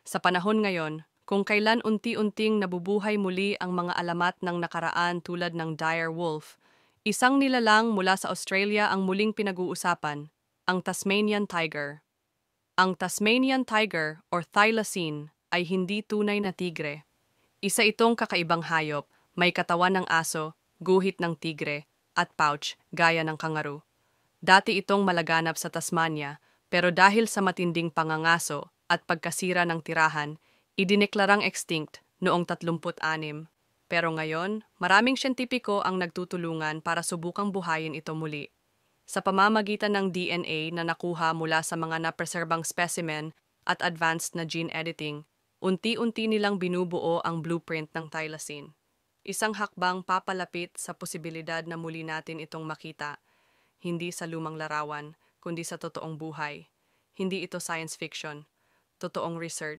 Sa panahon ngayon, kung kailan unti-unting nabubuhay muli ang mga alamat ng nakaraan tulad ng dire wolf, isang nilalang mula sa Australia ang muling pinag-uusapan, ang Tasmanian tiger. Ang Tasmanian tiger or thylacine ay hindi tunay na tigre. Isa itong kakaibang hayop, may katawan ng aso, guhit ng tigre, at pouch gaya ng kangaroo. Dati itong malaganap sa Tasmania, pero dahil sa matinding pangangaso at pagkasira ng tirahan, idineklarang extinct noong 36. Pero ngayon, maraming siyentipiko ang nagtutulungan para subukang buhayin ito muli. Sa pamamagitan ng DNA na nakuha mula sa mga napreserbang specimen at advanced na gene editing, unti-unti nilang binubuo ang blueprint ng thylacine. Isang hakbang papalapit sa posibilidad na muli natin itong makita, hindi sa lumang larawan, kundi sa totoong buhay. Hindi ito science fiction, totoong research.